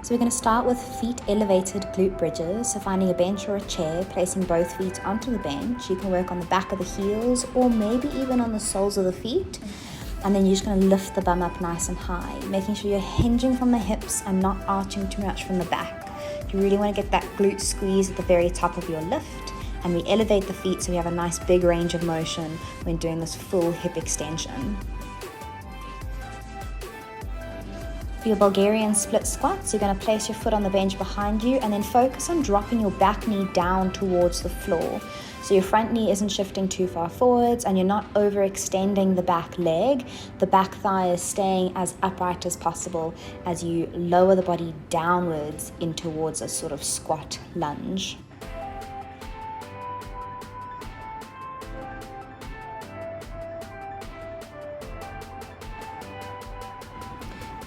So we're going to start with feet elevated glute bridges. So finding a bench or a chair, placing both feet onto the bench. You can work on the back of the heels or maybe even on the soles of the feet. And then you're just going to lift the bum up nice and high, making sure you're hinging from the hips and not arching too much from the back. You really want to get that glute squeeze at the very top of your lift. And we elevate the feet so we have a nice big range of motion when doing this full hip extension. For your Bulgarian split squats, you're going to place your foot on the bench behind you and then focus on dropping your back knee down towards the floor. So your front knee isn't shifting too far forwards and you're not overextending the back leg. The back thigh is staying as upright as possible as you lower the body downwards in towards a sort of squat lunge.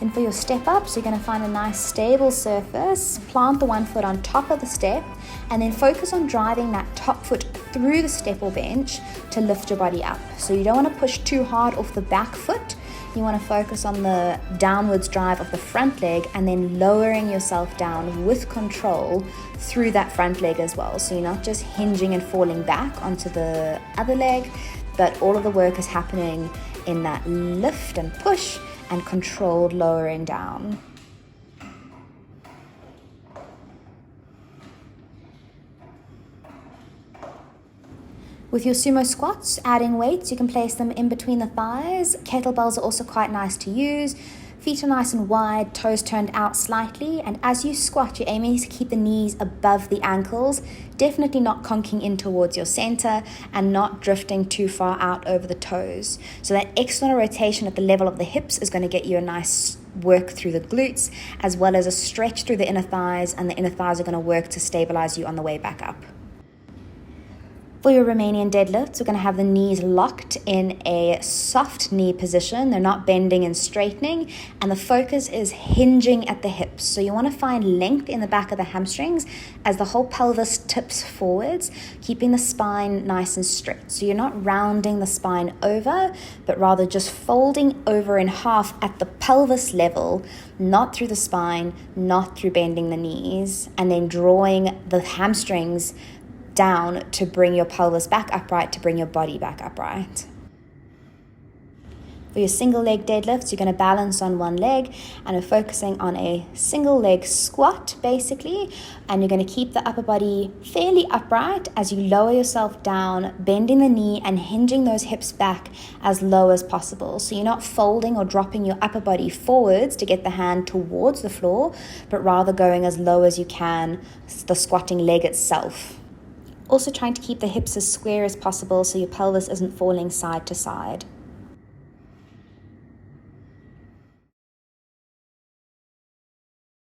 And for your step ups, you're going to find a nice stable surface, plant the one foot on top of the step, and then focus on driving that top foot through the step or bench to lift your body up. So you don't want to push too hard off the back foot. You want to focus on the downwards drive of the front leg and then lowering yourself down with control through that front leg as well. So you're not just hinging and falling back onto the other leg, but all of the work is happening in that lift and push and controlled lowering down. With your sumo squats, adding weights, you can place them in between the thighs. Kettlebells are also quite nice to use. Feet are nice and wide, toes turned out slightly, and as you squat, you're aiming to keep the knees above the ankles, definitely not conking in towards your center and not drifting too far out over the toes. So that external rotation at the level of the hips is going to get you a nice work through the glutes, as well as a stretch through the inner thighs, and the inner thighs are going to work to stabilize you on the way back up. For your Romanian deadlifts, we're going to have the knees locked in a soft knee position. They're not bending and straightening, and the focus is hinging at the hips. So you want to find length in the back of the hamstrings as the whole pelvis tips forwards, keeping the spine nice and straight. So you're not rounding the spine over, but rather just folding over in half at the pelvis level, not through the spine, not through bending the knees, and then drawing the hamstrings down to bring your pelvis back upright, to bring your body back upright. For your single leg deadlifts, you're going to balance on one leg and are focusing on a single leg squat basically, and you're going to keep the upper body fairly upright as you lower yourself down, bending the knee and hinging those hips back as low as possible. So you're not folding or dropping your upper body forwards to get the hand towards the floor, but rather going as low as you can, the squatting leg itself. Also trying to keep the hips as square as possible so your pelvis isn't falling side to side.